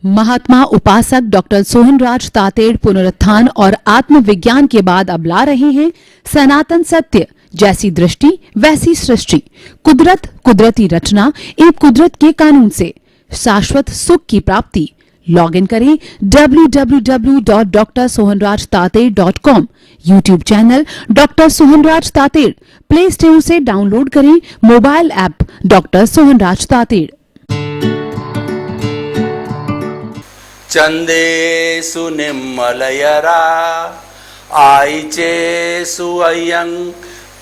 महात्मा उपासक डॉक्टर सोहनराज तातेड़ पुनरुत्थान और आत्मविज्ञान के बाद अब ला रहे हैं सनातन सत्य, जैसी दृष्टि वैसी सृष्टि, कुदरत, कुदरती रचना एवं कुदरत के कानून से शाश्वत सुख की प्राप्ति। लॉग इन करें www.drsohanrajtated.com, YouTube channel doctor Sohanraj Tated, play store से डाउनलोड करें mobile app doctor Sohanraj Tated. चंदेसु निम्मलयरा आईचेसु अयं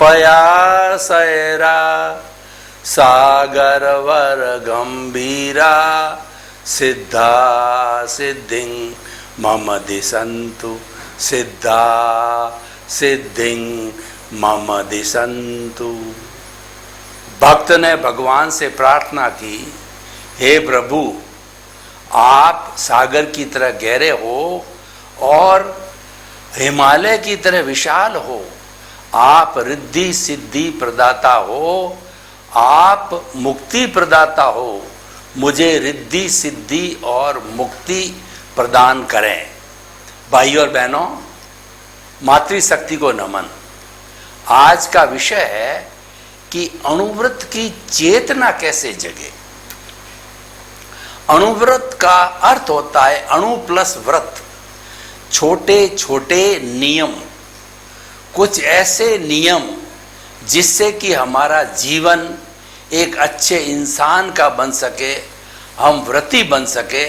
पयासयरा सागरवर गंभीरा सिद्धा सिद्धिं मम दिशन्तु सिद्धा सिद्धिं मम दिशन्तु। भक्त ने भगवान से प्रार्थना की, हे प्रभु, आप सागर की तरह गहरे हो और हिमालय की तरह विशाल हो। आप रिद्धि सिद्धि प्रदाता हो, आप मुक्ति प्रदाता हो। मुझे रिद्धि सिद्धि और मुक्ति प्रदान करें। भाई और बहनों, मातृशक्ति को नमन। आज का विषय है कि अणुव्रत की चेतना कैसे जगे। अणुव्रत का अर्थ होता है अणु प्लस व्रत, छोटे छोटे नियम, कुछ ऐसे नियम जिससे कि हमारा जीवन एक अच्छे इंसान का बन सके, हम व्रती बन सके,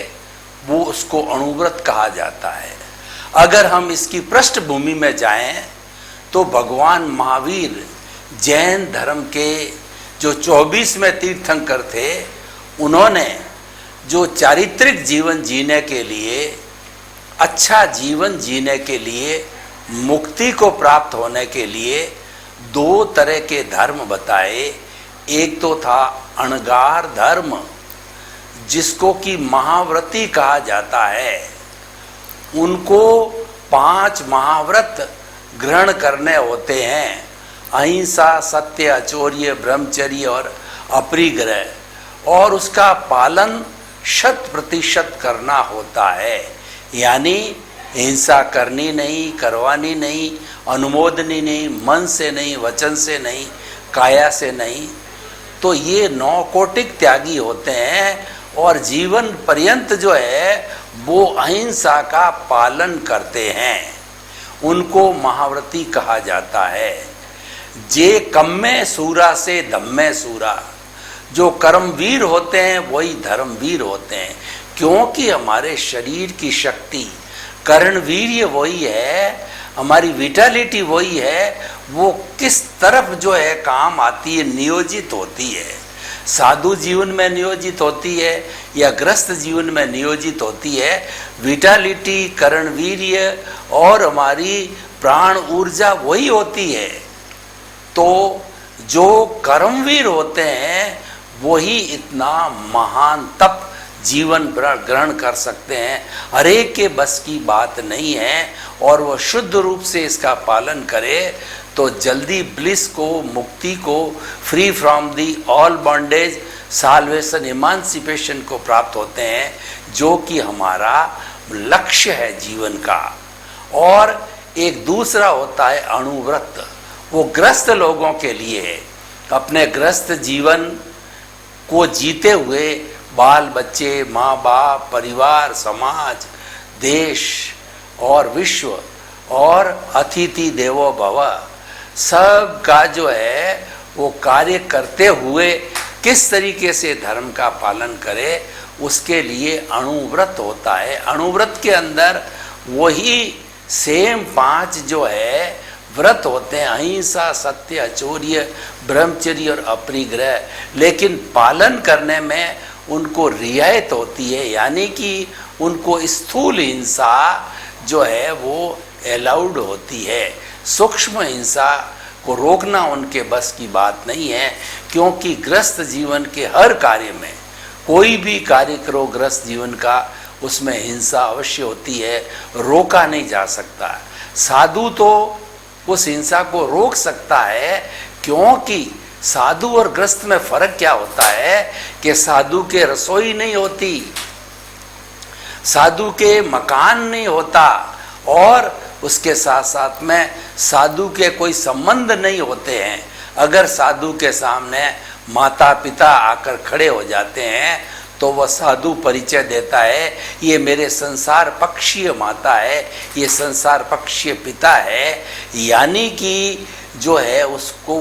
वो उसको अणुव्रत कहा जाता है। अगर हम इसकी पृष्ठभूमि में जाएं तो भगवान महावीर जैन धर्म के जो 24वें तीर्थंकर थे, उन्होंने जो चारित्रिक जीवन जीने के लिए, अच्छा जीवन जीने के लिए, मुक्ति को प्राप्त होने के लिए दो तरह के धर्म बताए। एक तो था अणगार धर्म, जिसको कि महाव्रती कहा जाता है। उनको 5 महाव्रत ग्रहण करने होते हैं, अहिंसा, सत्य, अचौर्य, ब्रह्मचर्य और अपरिग्रह, और उसका पालन 100% करना होता है। यानी हिंसा करनी नहीं, करवानी नहीं, अनुमोदनी नहीं, मन से नहीं, वचन से नहीं, काया से नहीं। तो ये 9 कोटिक त्यागी होते हैं और जीवन पर्यंत जो है वो अहिंसा का पालन करते हैं। उनको महाव्रती कहा जाता है। जे कम्मे सूरा से धम्मे सूरा, जो कर्मवीर होते हैं वही धर्मवीर होते हैं, क्योंकि हमारे शरीर की शक्ति, कर्णवीर्य वही है, हमारी विटालिटी वही है, वो किस तरफ जो है काम आती है, नियोजित होती है। साधु जीवन में नियोजित होती है या ग्रस्त जीवन में नियोजित होती है। विटालिटी, कर्णवीर्य और हमारी प्राण ऊर्जा वही होती है। तो जो कर्मवीर होते हैं वही इतना महान तप जीवन ग्रहण कर सकते हैं। हर एक के बस की बात नहीं है, और वह शुद्ध रूप से इसका पालन करे तो जल्दी ब्लिस को, मुक्ति को, free from the all bondage, salvation, emancipation को प्राप्त होते हैं, जो कि हमारा लक्ष्य है जीवन का। और एक दूसरा होता है अणुव्रत, वो ग्रस्त लोगों के लिए है। अपने ग्रस्त जीवन को जीते हुए बाल बच्चे, माँ बाप, परिवार, समाज, देश और विश्व और अतिथि देवो भव, सब का जो है वो कार्य करते हुए किस तरीके से धर्म का पालन करे, उसके लिए अणुव्रत होता है। अणुव्रत के अंदर वही सेम 5 जो है व्रत होते हैं, अहिंसा, सत्य, अचौर्य, ब्रह्मचर्य और अपरिग्रह, लेकिन पालन करने में उनको रियायत होती है। यानी कि उनको स्थूल हिंसा जो है वो अलाउड होती है। सूक्ष्म हिंसा को रोकना उनके बस की बात नहीं है, क्योंकि ग्रस्त जीवन के हर कार्य में, कोई भी कार्य करो ग्रस्त जीवन का, उसमें हिंसा अवश्य होती है, रोका नहीं जा सकता। साधु तो उस हिंसा को रोक सकता है, क्योंकि साधु और ग्रस्त में फर्क क्या होता है कि साधु के रसोई नहीं होती, साधु के मकान नहीं होता और उसके साथ साथ में साधु के कोई संबंध नहीं होते हैं। अगर साधु के सामने माता पिता आकर खड़े हो जाते हैं तो वह साधु परिचय देता है, ये मेरे संसार पक्षीय माता है, ये संसार पक्षीय पिता है। यानी कि जो है उसको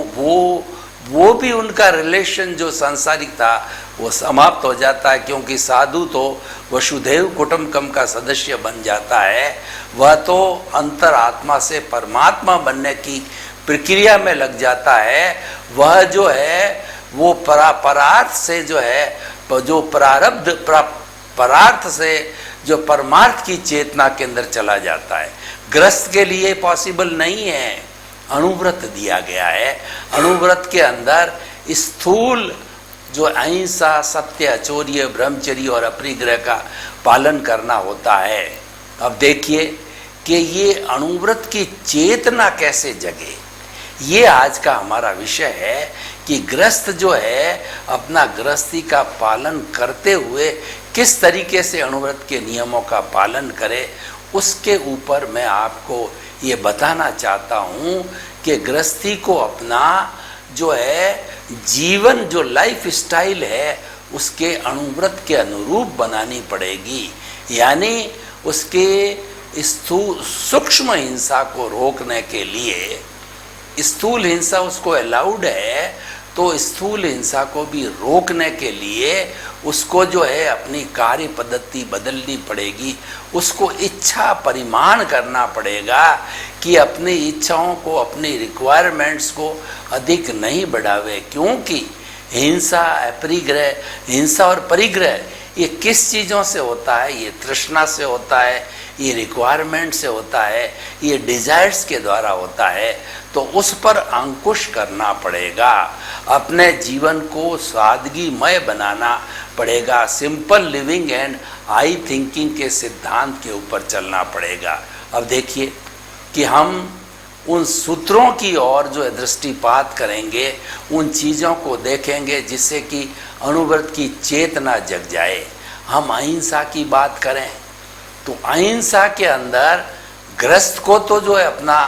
वो भी उनका रिलेशन जो सांसारिक था वो समाप्त हो जाता है, क्योंकि साधु तो वसुधैव कुटुंबकम का सदस्य बन जाता है। वह तो अंतरात्मा से परमात्मा बनने की प्रक्रिया में लग जाता है। वह जो है वो परार्थ से जो है जो प्रारब्ध परार्थ से जो परमार्थ की चेतना के अंदर चला जाता है। गृहस्थ के लिए पॉसिबल नहीं है, अणुव्रत दिया गया है। अणुव्रत के अंदर स्थूल जो अहिंसा, सत्य, अचौर्य, ब्रह्मचर्य और अपरिग्रह का पालन करना होता है। अब देखिए कि ये अणुव्रत की चेतना कैसे जगे, ये आज का हमारा विषय है कि गृहस्थ जो है अपना गृहस्थी का पालन करते हुए किस तरीके से अणुव्रत के नियमों का पालन करे, उसके ऊपर मैं आपको ये बताना चाहता हूँ कि गृहस्थी को अपना जो है जीवन, जो लाइफ स्टाइल है, उसके अणुव्रत के अनुरूप बनानी पड़ेगी। यानी उसके सूक्ष्म हिंसा को रोकने के लिए, स्थूल हिंसा उसको अलाउड है, तो स्थूल हिंसा को भी रोकने के लिए उसको जो है अपनी कार्य पद्धति बदलनी पड़ेगी। उसको इच्छा परिमाण करना पड़ेगा कि अपनी इच्छाओं को, अपनी रिक्वायरमेंट्स को अधिक नहीं बढ़ावे, क्योंकि हिंसा, अपरिग्रह, हिंसा और परिग्रह ये किस चीज़ों से होता है? ये तृष्णा से होता है, ये रिक्वायरमेंट से होता है, ये डिजायर्स के द्वारा होता है। तो उस पर अंकुश करना पड़ेगा, अपने जीवन को सादगीमय बनाना पड़ेगा, simple living and high thinking के सिद्धांत के ऊपर चलना पड़ेगा। अब देखिए कि हम उन सूत्रों की ओर जो है दृष्टिपात करेंगे, उन चीज़ों को देखेंगे जिससे कि अणुव्रत की चेतना जग जाए। हम अहिंसा की बात करें तो अहिंसा के अंदर गृहस्थ को तो जो है अपना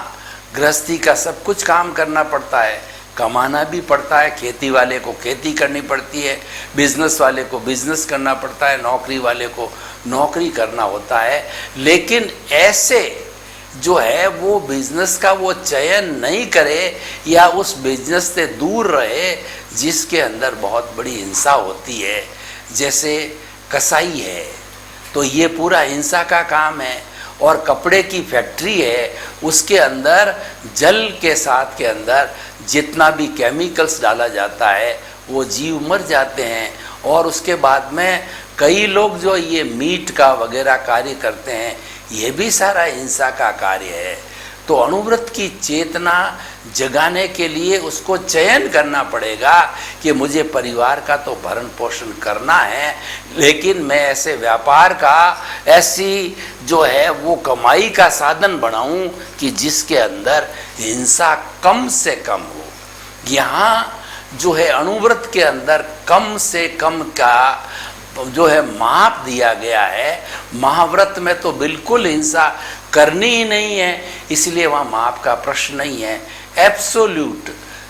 गृहस्थी का सब कुछ काम करना पड़ता है, कमाना भी पड़ता है। खेती वाले को खेती करनी पड़ती है, बिजनेस वाले को बिजनेस करना पड़ता है, नौकरी वाले को नौकरी करना होता है। लेकिन ऐसे जो है वो बिजनेस का वो चयन नहीं करे या उस बिजनेस से दूर रहे जिसके अंदर बहुत बड़ी हिंसा होती है। जैसे कसाई है तो ये पूरा हिंसा का काम है, और कपड़े की फैक्ट्री है, उसके अंदर जल के साथ के अंदर जितना भी केमिकल्स डाला जाता है वो जीव मर जाते हैं। और उसके बाद में कई लोग जो ये मीट का वगैरह कार्य करते हैं, ये भी सारा हिंसा का कार्य है। तो अणुव्रत की चेतना जगाने के लिए उसको चयन करना पड़ेगा कि मुझे परिवार का तो भरण पोषण करना है, लेकिन मैं ऐसे व्यापार का, ऐसी जो है वो कमाई का साधन बनाऊं कि जिसके अंदर हिंसा कम से कम हो। यहाँ जो है अणुव्रत के अंदर कम से कम का जो है माप दिया गया है। महाव्रत में तो बिल्कुल हिंसा करनी ही नहीं है, इसलिए वहाँ माप का प्रश्न नहीं है। एब्सोल्यूट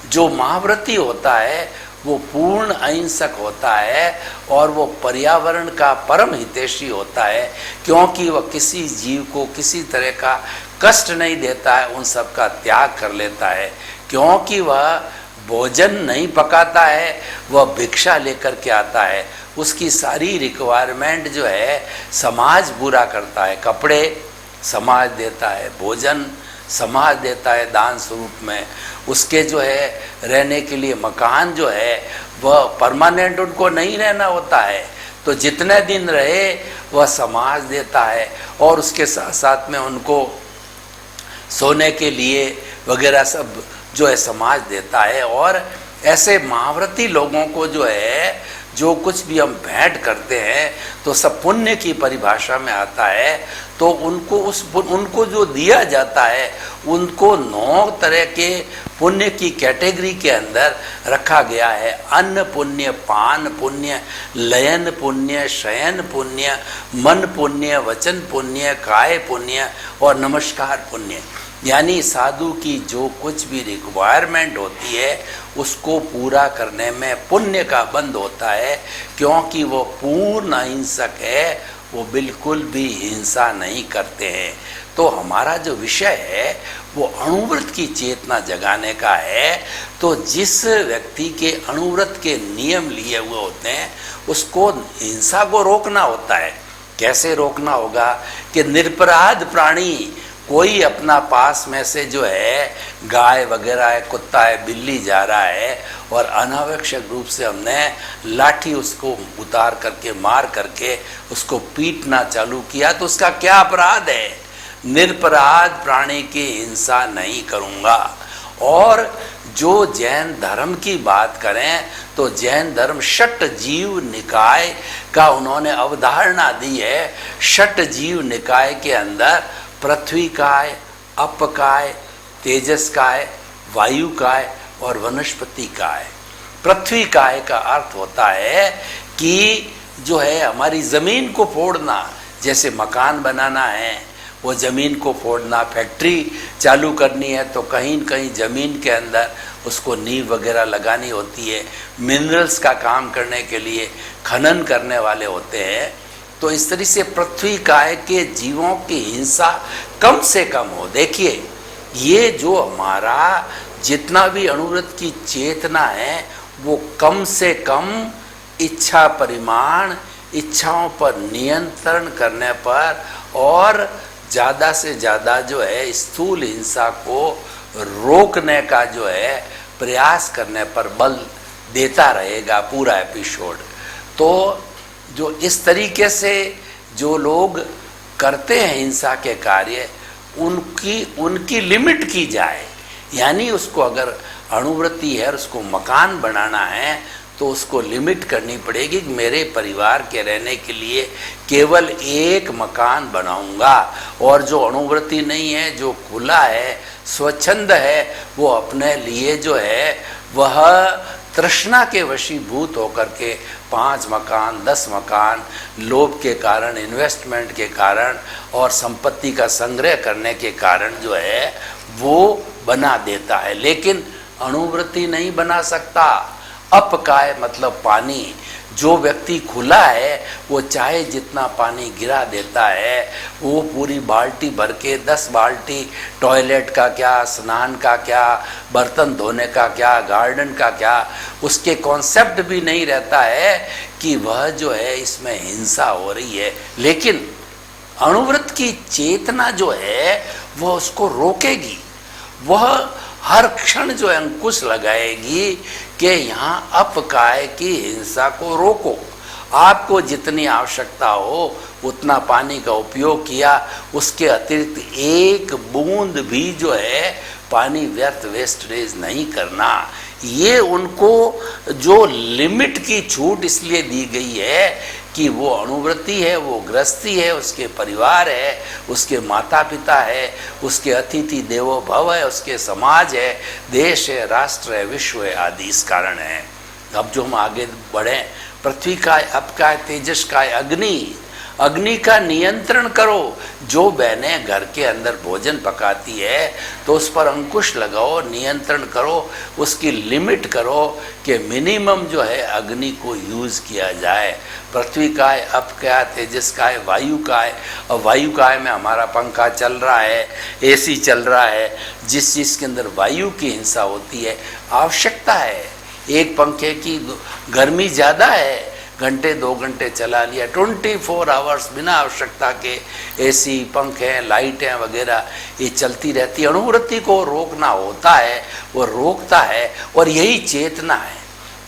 जो महाव्रती होता है वो पूर्ण अहिंसक होता है और वो पर्यावरण का परम हितैषी होता है, क्योंकि वह किसी जीव को किसी तरह का कष्ट नहीं देता है, उन सब का त्याग कर लेता है। क्योंकि वह भोजन नहीं पकाता है, वह भिक्षा लेकर के आता है। उसकी सारी रिक्वायरमेंट जो है समाज पूरा करता है। कपड़े समाज देता है, भोजन समाज देता है दान स्वरूप में, उसके जो है रहने के लिए मकान जो है वह परमानेंट उनको नहीं रहना होता है, तो जितने दिन रहे वह समाज देता है। और उसके साथ साथ में उनको सोने के लिए वगैरह सब जो है समाज देता है। और ऐसे महाव्रती लोगों को जो है जो कुछ भी हम भेंट करते हैं तो सब पुण्य की परिभाषा में आता है। तो उनको जो दिया जाता है उनको 9 तरह के पुण्य की कैटेगरी के अंदर रखा गया है। अन्न पुण्य, पान पुण्य, लयन पुण्य, शयन पुण्य, मन पुण्य, वचन पुण्य, काय पुण्य और नमस्कार पुण्य। यानी साधु की जो कुछ भी रिक्वायरमेंट होती है उसको पूरा करने में पुण्य का बंद होता है, क्योंकि वो पूर्ण अहिंसक है, वो बिल्कुल भी हिंसा नहीं करते हैं। तो हमारा जो विषय है वो अणुव्रत की चेतना जगाने का है। तो जिस व्यक्ति के अणुव्रत के नियम लिए हुए होते हैं उसको हिंसा को रोकना होता है। कैसे रोकना होगा कि निरपराध प्राणी कोई अपना पास में से जो है गाय वगैरह है, कुत्ता है, बिल्ली जा रहा है और अनावश्यक रूप से हमने लाठी उसको उतार करके मार करके उसको पीटना चालू किया तो उसका क्या अपराध है? निरपराध प्राणी की हिंसा नहीं करूँगा। और जो जैन धर्म की बात करें तो जैन धर्म षट जीव निकाय का उन्होंने अवधारणा दी है। षट जीव निकाय के अंदर पृथ्वी काय, अप काय, तेजस काय, वायु काय और वनस्पति काय। पृथ्वी काय का अर्थ होता है कि जो है हमारी ज़मीन को फोड़ना, जैसे मकान बनाना है वो ज़मीन को फोड़ना, फैक्ट्री चालू करनी है तो कहीं न कहीं ज़मीन के अंदर उसको नींव वगैरह लगानी होती है। मिनरल्स का काम करने के लिए खनन करने वाले होते हैं। तो इस तरह से पृथ्वी काय के जीवों की हिंसा कम से कम हो। देखिए ये जो हमारा जितना भी अणुव्रत की चेतना है वो कम से कम इच्छा परिमाण, इच्छाओं पर नियंत्रण करने पर और ज़्यादा से ज़्यादा जो है स्थूल हिंसा को रोकने का जो है प्रयास करने पर बल देता रहेगा पूरा एपिसोड। तो जो इस तरीके से जो लोग करते हैं हिंसा के कार्य उनकी लिमिट की जाए। यानी उसको अगर अणुव्रति है और उसको मकान बनाना है तो उसको लिमिट करनी पड़ेगी कि मेरे परिवार के रहने के लिए केवल एक मकान बनाऊंगा। और जो अणुव्रति नहीं है, जो खुला है, स्वच्छंद है, वो अपने लिए जो है वह तृष्णा के वशीभूत होकर के 5 मकान, 10 मकान लोभ के कारण, इन्वेस्टमेंट के कारण और संपत्ति का संग्रह करने के कारण जो है वो बना देता है। लेकिन अणुव्रति नहीं बना सकता। अपकाय मतलब पानी। जो व्यक्ति खुला है वो चाहे जितना पानी गिरा देता है, वो पूरी बाल्टी भर के 10 बाल्टी टॉयलेट का क्या, स्नान का क्या, बर्तन धोने का क्या, गार्डन का क्या, उसके कॉन्सेप्ट भी नहीं रहता है कि वह जो है इसमें हिंसा हो रही है। लेकिन अणुव्रत की चेतना जो है वह उसको रोकेगी। वह हर क्षण जो है अंकुश लगाएगी कि यहाँ अपकाय की हिंसा को रोको। आपको जितनी आवश्यकता हो उतना पानी का उपयोग किया, उसके अतिरिक्त एक बूंद भी जो है पानी व्यर्थ वेस्टेज नहीं करना। ये उनको जो लिमिट की छूट इसलिए दी गई है कि वो अणुव्रति है, वो गृहस्थी है, उसके परिवार है, उसके माता पिता है, उसके अतिथि देवो भव है, उसके समाज है, देश है, राष्ट्र है, विश्व है आदि इस कारण है। अब जो हम आगे बढ़ें, पृथ्वी का, अप का, तेजस का, अग्नि, अग्नि का नियंत्रण करो। जो बहनें घर के अंदर भोजन पकाती है तो उस पर अंकुश लगाओ, नियंत्रण करो, उसकी लिमिट करो कि मिनिमम जो है अग्नि को यूज़ किया जाए। पृथ्वी का है, अप का है, तेजस का है, वायु का है। और वायु का है में हमारा पंखा चल रहा है, एसी चल रहा है। जिस चीज़ के अंदर वायु की हिंसा होती है, आवश्यकता है। एक पंखे की गर्मी ज़्यादा है, घंटे 2 घंटे चला लिया, 24 आवर्स बिना आवश्यकता के एसी, पंखे, लाइटें वगैरह ये चलती रहती है। अणुव्रति को रोकना होता है, वो रोकता है और यही चेतना है।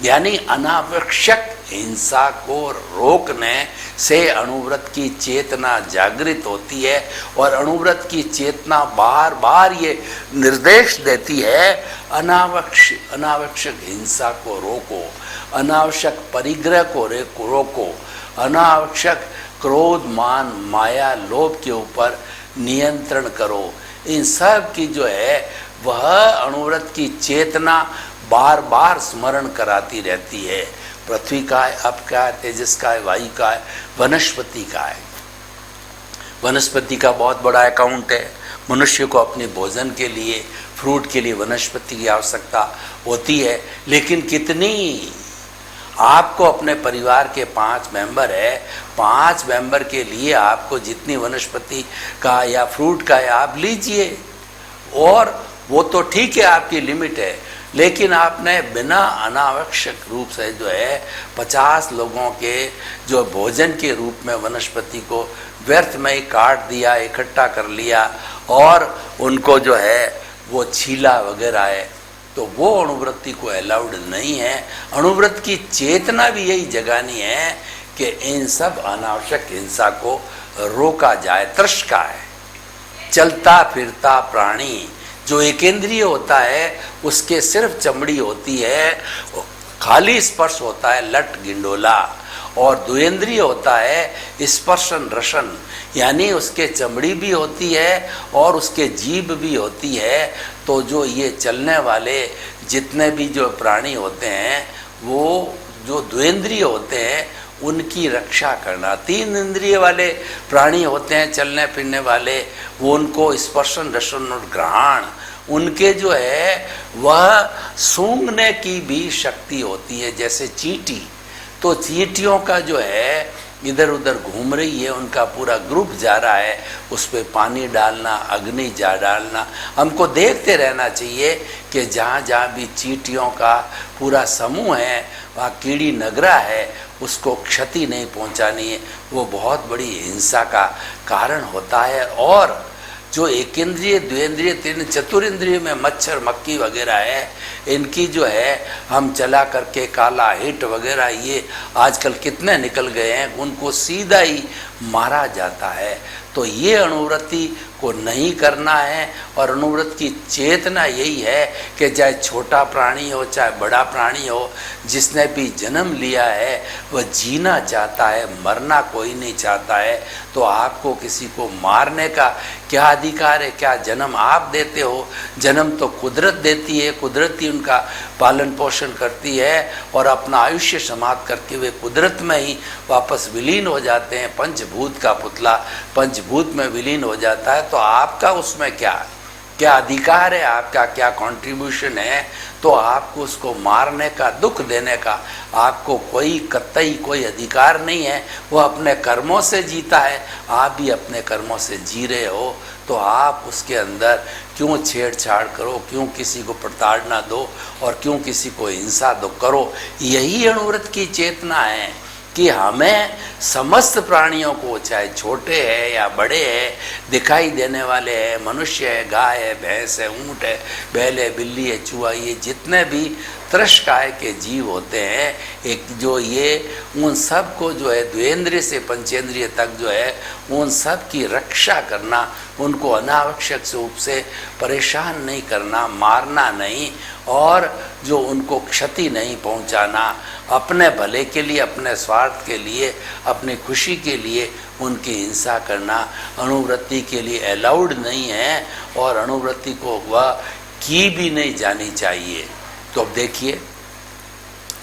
यानी अनावश्यक हिंसा को रोकने से अणुव्रत की चेतना जागृत होती है और अणुव्रत की चेतना बार बार ये निर्देश देती है, अनावश्यक हिंसा को रोको, अनावश्यक परिग्रह को रोको, अनावश्यक क्रोध मान माया लोभ के ऊपर नियंत्रण करो। इन सब की जो है वह अणुव्रत की चेतना बार बार स्मरण कराती रहती है। पृथ्वी का है, अप का है, तेजस का है, वायु का है, वनस्पति का है। वनस्पति का बहुत बड़ा अकाउंट है। मनुष्य को अपने भोजन के लिए, फ्रूट के लिए वनस्पति की आवश्यकता होती है, लेकिन कितनी? आपको अपने परिवार के 5 मेंबर है, 5 मेंबर के लिए आपको जितनी वनस्पति का या फ्रूट का है आप लीजिए, और वो तो ठीक है, आपकी लिमिट है, लेकिन आपने बिना अनावश्यक रूप से जो है 50 लोगों के जो भोजन के रूप में वनस्पति को व्यर्थ में ही काट दिया, इकट्ठा कर लिया और उनको जो है वो छीला वगैरह है, तो वो अणुवृत्ति को अलाउड नहीं है। अणुव्रत की चेतना भी यही जगानी है कि इन सब अनावश्यक हिंसा को रोका जाए। तृष्का है, चलता फिरता प्राणी जो एकेंद्रिय होता है उसके सिर्फ चमड़ी होती है, खाली स्पर्श होता है लट गिंडोला, और द्वेंद्रिय होता है स्पर्शन रसन, यानी उसके चमड़ी भी होती है और उसके जीभ भी होती है। तो जो ये चलने वाले जितने भी जो प्राणी होते हैं वो जो द्वेंद्रिय होते हैं उनकी रक्षा करना। 3 इंद्रिय वाले प्राणी होते हैं चलने फिरने वाले, वो उनको स्पर्शन रसन और ग्रहण, उनके जो है वह सूंघने की भी शक्ति होती है। जैसे चींटी, तो चींटियों का जो है इधर उधर घूम रही है, उनका पूरा ग्रुप जा रहा है, उस पर पानी डालना, अग्नि जा डालना। हमको देखते रहना चाहिए कि जहाँ जहाँ भी चींटियों का पूरा समूह है, वहाँ कीड़ी नगरा है, उसको क्षति नहीं पहुँचानी है। वो बहुत बड़ी हिंसा का कारण होता है। और जो एकेंद्रिय, द्वेंद्रिय, तीन चतुरेंद्रिय में मच्छर मक्खी वगैरह है, इनकी जो है हम चला करके काला हिट वगैरह ये आजकल कितने निकल गए हैं, उनको सीधा ही मारा जाता है। तो ये अणुव्रति को नहीं करना है। और अणुव्रत की चेतना यही है कि चाहे छोटा प्राणी हो चाहे बड़ा प्राणी हो, जिसने भी जन्म लिया है वह जीना चाहता है, मरना कोई नहीं चाहता है। तो आपको किसी को मारने का क्या अधिकार है? क्या जन्म आप देते हो? जन्म तो कुदरत देती है, कुदरत ही उनका पालन पोषण करती है और अपना आयुष्य समाप्त करके वे कुदरत में ही वापस विलीन हो जाते हैं। पंचभूत का पुतला पंचभूत में विलीन हो जाता है। तो आपका उसमें क्या अधिकार है? आपका क्या कंट्रीब्यूशन है? तो आपको उसको मारने का, दुख देने का आपको कोई कतई कोई अधिकार नहीं है। वो अपने कर्मों से जीता है, आप भी अपने कर्मों से जी रहे हो। तो आप उसके अंदर क्यों छेड़छाड़ करो, क्यों किसी को प्रताड़ना दो और क्यों किसी को हिंसा दो करो? यही अणुव्रत की चेतना है कि हमें समस्त प्राणियों को, चाहे छोटे हैं या बड़े हैं, दिखाई देने वाले हैं, मनुष्य है, गाय है, भैंस है, ऊँट है, बैल है, बिल्ली है, चूहा, ये जितने भी त्रषकाय के जीव होते हैं, एक जो ये उन सब को जो है द्वेंद्रिय से पंचेंद्रिय तक जो है उन सब की रक्षा करना, उनको अनावश्यक रूप से परेशान नहीं करना, मारना नहीं और जो उनको क्षति नहीं पहुंचाना, अपने भले के लिए, अपने स्वार्थ के लिए, अपनी खुशी के लिए उनकी हिंसा करना अणुव्रति के लिए अलाउड नहीं है और अणुव्रति को वह की भी नहीं जानी चाहिए। तो अब देखिए,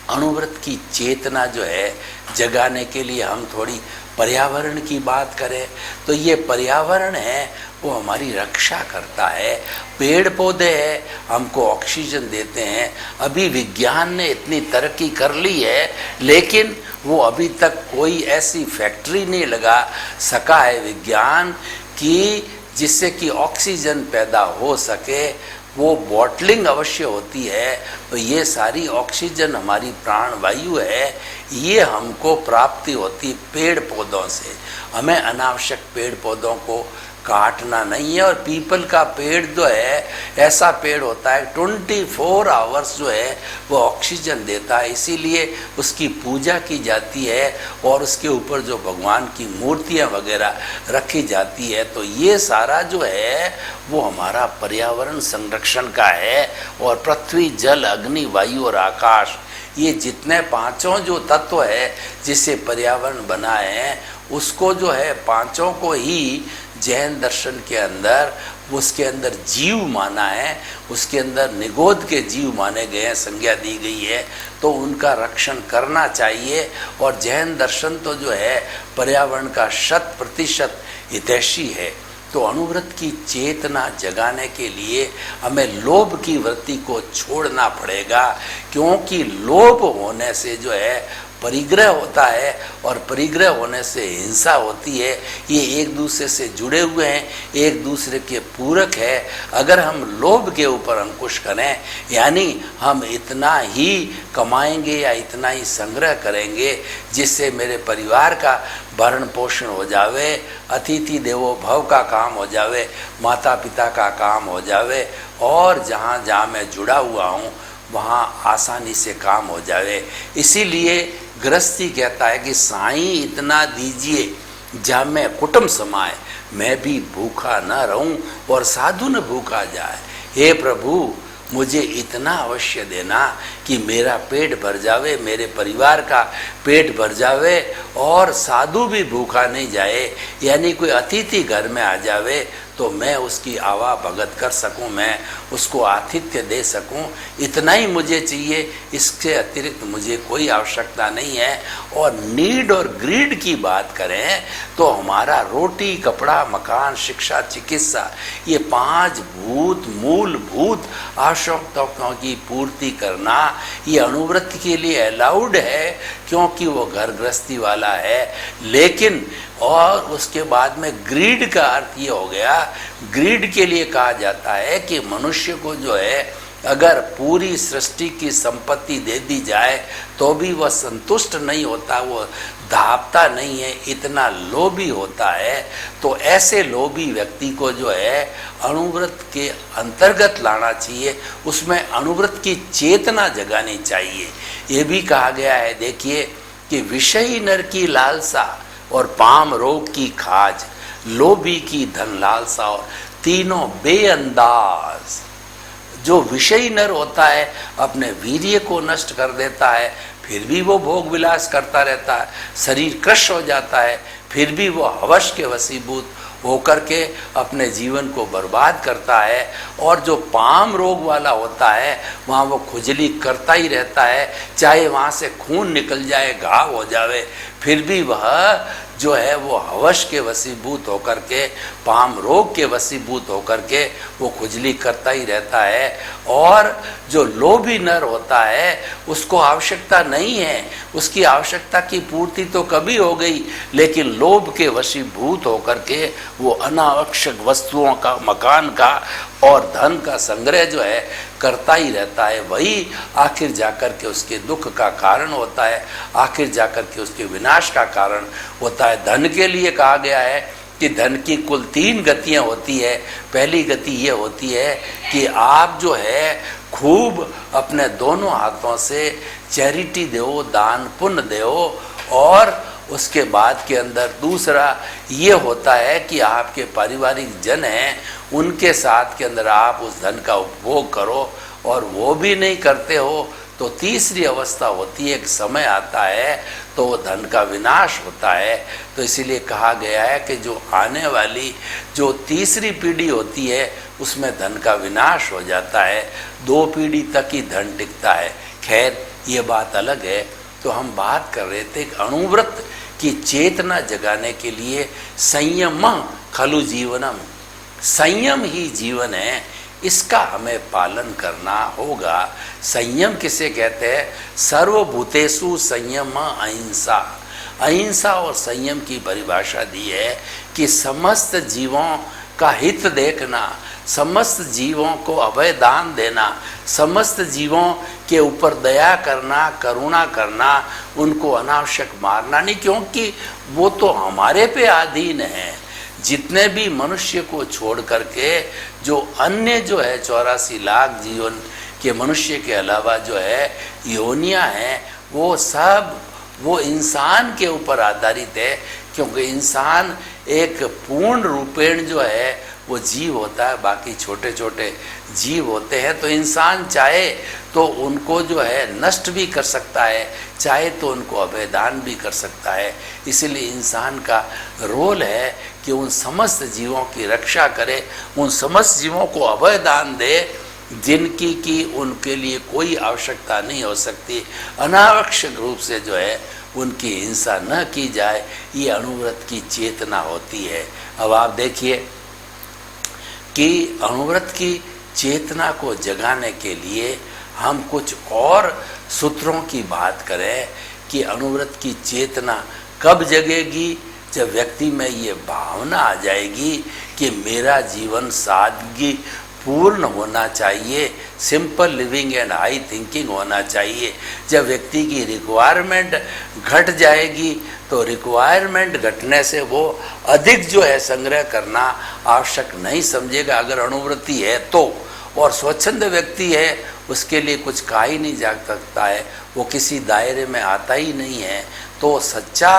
अणुव्रत की चेतना जो है जगाने के लिए हम थोड़ी पर्यावरण की बात करें तो ये पर्यावरण है वो हमारी रक्षा करता है। पेड़ पौधे हैं, हमको ऑक्सीजन देते हैं। अभी विज्ञान ने इतनी तरक्की कर ली है, लेकिन वो अभी तक कोई ऐसी फैक्ट्री नहीं लगा सका है विज्ञान की जिससे कि ऑक्सीजन पैदा हो सके। वो बॉटलिंग अवश्य होती है। तो ये सारी ऑक्सीजन हमारी प्राण वायु है, ये हमको प्राप्ति होती पेड़ पौधों से। हमें अनावश्यक पेड़ पौधों को काटना नहीं है। और पीपल का पेड़ जो है ऐसा पेड़ होता है 24 आवर्स जो है वो ऑक्सीजन देता है, इसीलिए उसकी पूजा की जाती है और उसके ऊपर जो भगवान की मूर्तियां वगैरह रखी जाती है। तो ये सारा जो है वो हमारा पर्यावरण संरक्षण का है। और पृथ्वी, जल, अग्नि, वायु और आकाश, ये जितने पांचों जो तत्व है जिससे पर्यावरण बना है, उसको जो है पांचों को ही जैन दर्शन के अंदर उसके अंदर जीव माना है, उसके अंदर निगोद के जीव माने गए हैं, संज्ञा दी गई है। तो उनका रक्षण करना चाहिए। और जैन दर्शन तो जो है पर्यावरण का 100% हितैषी है। तो अणुव्रत की चेतना जगाने के लिए हमें लोभ की वृत्ति को छोड़ना पड़ेगा, क्योंकि लोभ होने से जो है परिग्रह होता है और परिग्रह होने से हिंसा होती है। ये एक दूसरे से जुड़े हुए हैं, एक दूसरे के पूरक है। अगर हम लोभ के ऊपर अंकुश करें, यानी हम इतना ही कमाएंगे या इतना ही संग्रह करेंगे जिससे मेरे परिवार का भरण पोषण हो जावे, अतिथि देवो भव का काम हो जावे, माता पिता का काम हो जावे, और जहाँ जहाँ मैं जुड़ा हुआ हूँ वहाँ आसानी से काम हो जावे। इसीलिए गृहस्थी कहता है कि साईं इतना दीजिए जहाँ मैं कुटुंब समाए, मैं भी भूखा न रहूं और साधु न भूखा जाए। हे प्रभु, मुझे इतना अवश्य देना कि मेरा पेट भर जावे, मेरे परिवार का पेट भर जावे और साधु भी भूखा नहीं जाए। यानी कोई अतिथि घर में आ जावे तो मैं उसकी आवा भगत कर सकूं, मैं उसको आतिथ्य दे सकूं, इतना ही मुझे चाहिए। इसके अतिरिक्त मुझे कोई आवश्यकता नहीं है। और नीड और ग्रीड की बात करें तो हमारा रोटी, कपड़ा, मकान, शिक्षा, चिकित्सा, ये 5 मूलभूत आवश्यकताओं की पूर्ति करना ये अणुव्रत के लिए अलाउड है, क्योंकि वो घर गृहस्थी वाला है। लेकिन और उसके बाद में ग्रीड का अर्थ ये हो गया, ग्रीड के लिए कहा जाता है कि मनुष्य को जो है अगर पूरी सृष्टि की संपत्ति दे दी जाए तो भी वह संतुष्ट नहीं होता, वो धापता नहीं है, इतना लोभी होता है। तो ऐसे लोभी व्यक्ति को जो है अणुव्रत के अंतर्गत लाना चाहिए, उसमें अणुव्रत की चेतना जगानी चाहिए। ये भी कहा गया है, देखिए, कि विषयी नर की लालसा और पाम रोग की खाज, लोभी की धन लालसा और तीनों बेअंदाज। जो विषयी नर होता है अपने वीर्य को नष्ट कर देता है, फिर भी वो भोग विलास करता रहता है, शरीर क्रश हो जाता है, फिर भी वो हवस के वशीभूत होकर के अपने जीवन को बर्बाद करता है। और जो पाम रोग वाला होता है वहाँ वो खुजली करता ही रहता है, चाहे वहाँ से खून निकल जाए, घाव हो जावे, फिर भी वह जो है वो हवस के वशीभूत होकर के, पाम रोग के वशीभूत होकर के वो खुजली करता ही रहता है। और जो लोभी नर होता है उसको आवश्यकता नहीं है, उसकी आवश्यकता की पूर्ति तो कभी हो गई, लेकिन लोभ के वशीभूत होकर के वो अनावश्यक वस्तुओं का, मकान का और धन का संग्रह जो है करता ही रहता है। वही आखिर जाकर के उसके दुख का कारण होता है, आखिर जाकर के उसके विनाश का कारण होता है। धन के लिए कहा गया है कि धन की कुल 3 गतियाँ होती है। पहली गति ये होती है कि आप जो है खूब अपने दोनों हाथों से चैरिटी दो, दान पुण्य दो। और उसके बाद के अंदर दूसरा ये होता है कि आपके पारिवारिक जन हैं उनके साथ के अंदर आप उस धन का उपभोग करो, और वो भी नहीं करते हो तो तीसरी अवस्था होती है, एक समय आता है तो वो धन का विनाश होता है। तो इसीलिए कहा गया है कि जो आने वाली जो तीसरी पीढ़ी होती है उसमें धन का विनाश हो जाता है, 2 पीढ़ी तक ही धन टिकता है। खैर ये बात अलग है। तो हम बात कर रहे थे कि अणुव्रत की चेतना जगाने के लिए संयम खलु जीवनम, संयम ही जीवन है, इसका हमें पालन करना होगा। संयम किसे कहते हैं? सर्वभूतेषु संयम अहिंसा। अहिंसा और संयम की परिभाषा दी है कि समस्त जीवों का हित देखना, समस्त जीवों को अभय दान देना, समस्त जीवों के ऊपर दया करना, करुणा करना, उनको अनावश्यक मारना नहीं, क्योंकि वो तो हमारे पे अधीन है। जितने भी मनुष्य को छोड़ करके जो अन्य जो है 84 लाख जीवन के मनुष्य के अलावा जो है योनियां हैं, वो सब वो इंसान के ऊपर आधारित है, क्योंकि इंसान एक पूर्ण रूपेण जो है वो जीव होता है, बाकी छोटे छोटे जीव होते हैं। तो इंसान चाहे तो उनको जो है नष्ट भी कर सकता है, चाहे तो उनको अभयदान भी कर सकता है। इसीलिए इंसान का रोल है कि उन समस्त जीवों की रक्षा करे, उन समस्त जीवों को अभयदान दे जिनकी कि उनके लिए कोई आवश्यकता नहीं हो सकती। अनावश्यक रूप से जो है उनकी हिंसा न की जाए, ये अणुव्रत की चेतना होती है। अब आप देखिए कि अणुव्रत की चेतना को जगाने के लिए हम कुछ और सूत्रों की बात करें कि अणुव्रत की चेतना कब जगेगी, जब व्यक्ति में ये भावना आ जाएगी कि मेरा जीवन सादगी पूर्ण होना चाहिए, simple living and high thinking होना चाहिए। जब व्यक्ति की रिक्वायरमेंट घट जाएगी तो रिक्वायरमेंट घटने से वो अधिक जो है संग्रह करना आवश्यक नहीं समझेगा अगर अणुवृत्ति है तो। और स्वच्छंद व्यक्ति है उसके लिए कुछ कहा ही नहीं जा सकता है, वो किसी दायरे में आता ही नहीं है। तो सच्चा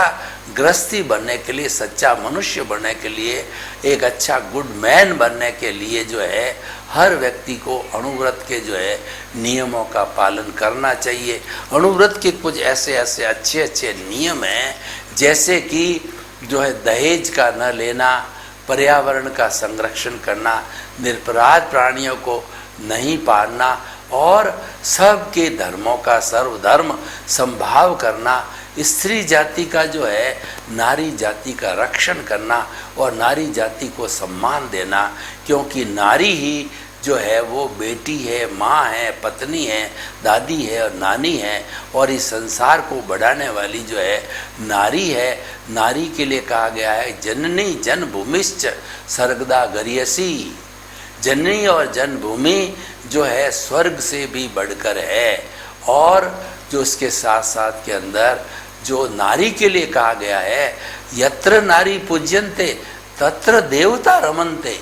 गृहस्थी बनने के लिए, सच्चा मनुष्य बनने के लिए, एक अच्छा गुड मैन बनने के लिए जो है हर व्यक्ति को अणुव्रत के जो है नियमों का पालन करना चाहिए। अणुव्रत के कुछ ऐसे ऐसे अच्छे अच्छे नियम हैं, जैसे कि जो है दहेज का न लेना, पर्यावरण का संरक्षण करना, निरपराध प्राणियों को नहीं पालना और सबके धर्मों का सर्वधर्म संभाव करना, स्त्री जाति का जो है नारी जाति का रक्षण करना और नारी जाति को सम्मान देना, क्योंकि नारी ही जो है वो बेटी है, माँ है, पत्नी है, दादी है और नानी है, और इस संसार को बढ़ाने वाली जो है नारी है। नारी के लिए कहा गया है जननी जन्मभूमिश्च सर्गदा गरियसी, जननी और जन्मभूमि जो है स्वर्ग से भी बढ़कर है। और जो उसके साथ साथ के अंदर जो नारी के लिए कहा गया है यत्र नारी पूज्यन्ते तत्र देवता रमन्ते,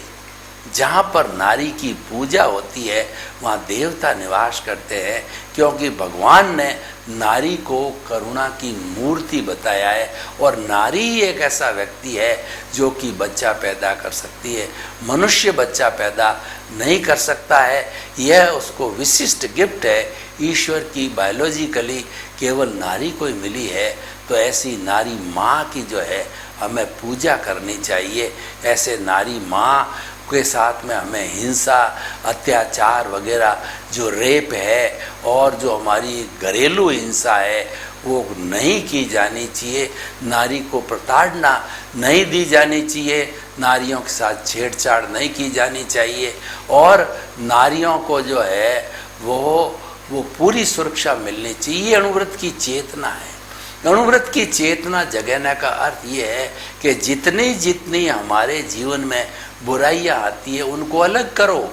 जहाँ पर नारी की पूजा होती है वहाँ देवता निवास करते हैं, क्योंकि भगवान ने नारी को करुणा की मूर्ति बताया है। और नारी ही एक ऐसा व्यक्ति है जो कि बच्चा पैदा कर सकती है, मनुष्य बच्चा पैदा नहीं कर सकता है। यह उसको विशिष्ट गिफ्ट है, ईश्वर की बायोलॉजिकली केवल नारी को ही मिली है। तो ऐसी नारी माँ की जो है हमें पूजा करनी चाहिए। ऐसे नारी माँ के साथ में हमें हिंसा, अत्याचार वगैरह जो रेप है और जो हमारी घरेलू हिंसा है वो नहीं की जानी चाहिए। नारी को प्रताड़ना नहीं दी जानी चाहिए, नारियों के साथ छेड़छाड़ नहीं की जानी चाहिए, और नारियों को जो है वो पूरी सुरक्षा मिलनी चाहिए। ये अणुव्रत की चेतना है। अणुव्रत की चेतना जगाने का अर्थ ये है कि जितनी जितनी हमारे जीवन में बुराइयां आती है उनको अलग करो,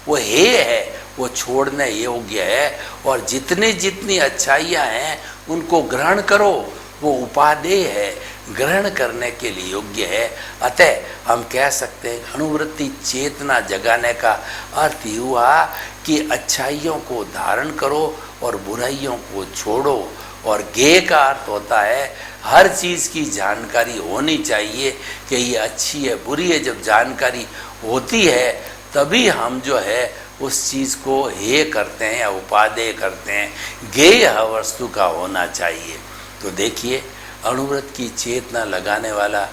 वो है वो छोड़ने योग्य है, और जितनी जितनी अच्छाइयाँ हैं उनको ग्रहण करो, वो उपादेय है, ग्रहण करने के लिए योग्य है। अतः हम कह सकते हैं अणुवृत्ति चेतना जगाने का अर्थ ये हुआ कि अच्छाइयों को धारण करो और बुराइयों को छोड़ो। और ज्ञेय का अर्थ होता है हर चीज़ की जानकारी होनी चाहिए कि ये अच्छी है बुरी है। जब जानकारी होती है तभी हम जो है उस चीज़ को हेय करते हैं या उपादेय करते हैं। ज्ञेय वस्तु का होना चाहिए। तो देखिए अणुव्रत की चेतना लगाने वाला,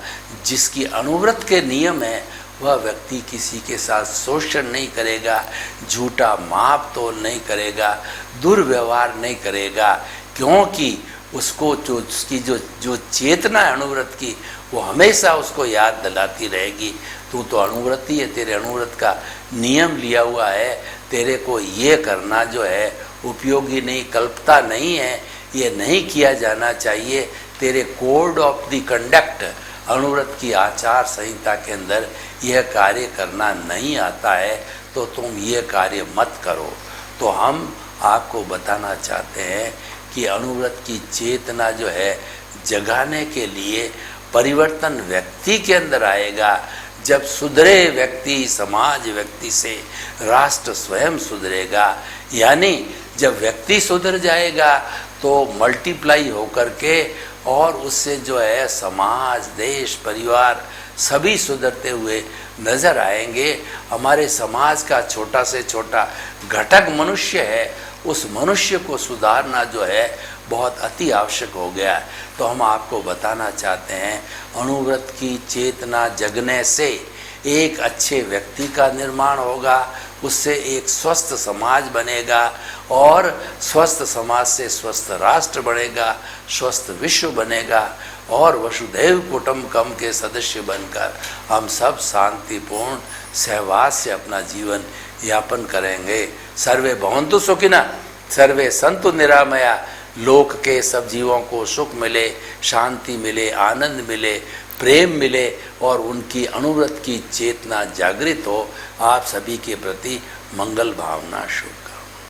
जिसकी अणुव्रत के नियम है, वह व्यक्ति किसी के साथ शोषण नहीं करेगा, झूठा माप तोल नहीं करेगा, दुर्व्यवहार नहीं करेगा, क्योंकि उसको जो उसकी जो चेतना है अणुव्रत की वो हमेशा उसको याद दिलाती रहेगी, तू तो अणुव्रती है, तेरे अणुव्रत का नियम लिया हुआ है, तेरे को ये करना जो है उपयोगी नहीं, कल्पता नहीं है, ये नहीं किया जाना चाहिए। तेरे कोड ऑफ द कंडक्ट अनुव्रत की आचार संहिता के अंदर यह कार्य करना नहीं आता है तो तुम ये कार्य मत करो। तो हम आपको बताना चाहते हैं कि अनुव्रत की चेतना जो है जगाने के लिए परिवर्तन व्यक्ति के अंदर आएगा। जब सुधरे व्यक्ति, समाज व्यक्ति से राष्ट्र स्वयं सुधरेगा। यानी जब व्यक्ति सुधर जाएगा तो मल्टीप्लाई होकर के और उससे जो है समाज, देश, परिवार सभी सुधरते हुए नजर आएंगे। हमारे समाज का छोटा से छोटा घटक मनुष्य है, उस मनुष्य को सुधारना जो है बहुत अति आवश्यक हो गया है। तो हम आपको बताना चाहते हैं अनुव्रत की चेतना जगने से एक अच्छे व्यक्ति का निर्माण होगा, उससे एक स्वस्थ समाज बनेगा और स्वस्थ समाज से स्वस्थ राष्ट्र बनेगा, स्वस्थ विश्व बनेगा और वसुधैव कुटुंबकम के सदस्य बनकर हम सब शांतिपूर्ण सहवास से अपना जीवन यापन करेंगे। सर्वे भवन्तु सुखिनः, सर्वे सन्तु निरामया। लोक के सब जीवों को सुख मिले, शांति मिले, आनंद मिले, प्रेम मिले और उनकी अनुव्रत की चेतना जागृत हो। आप सभी के प्रति मंगल भावना, शुभकामना।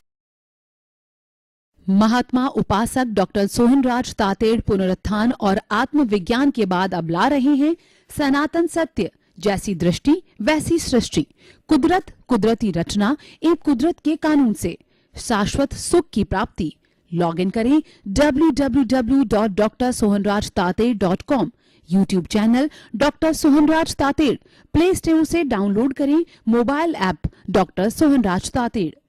महात्मा उपासक डॉक्टर सोहनराज तातेड़ पुनरुत्थान और आत्मविज्ञान के बाद अब ला रहे हैं सनातन सत्य, जैसी दृष्टि वैसी सृष्टि, कुदरत, कुदरती रचना एवं कुदरत के कानून से शाश्वत सुख की प्राप्ति। लॉग इन करें www.drsohanrajtated.com। YouTube channel doctor Sohanraj Tated, play store से डाउनलोड करें mobile app doctor Sohanraj Tated.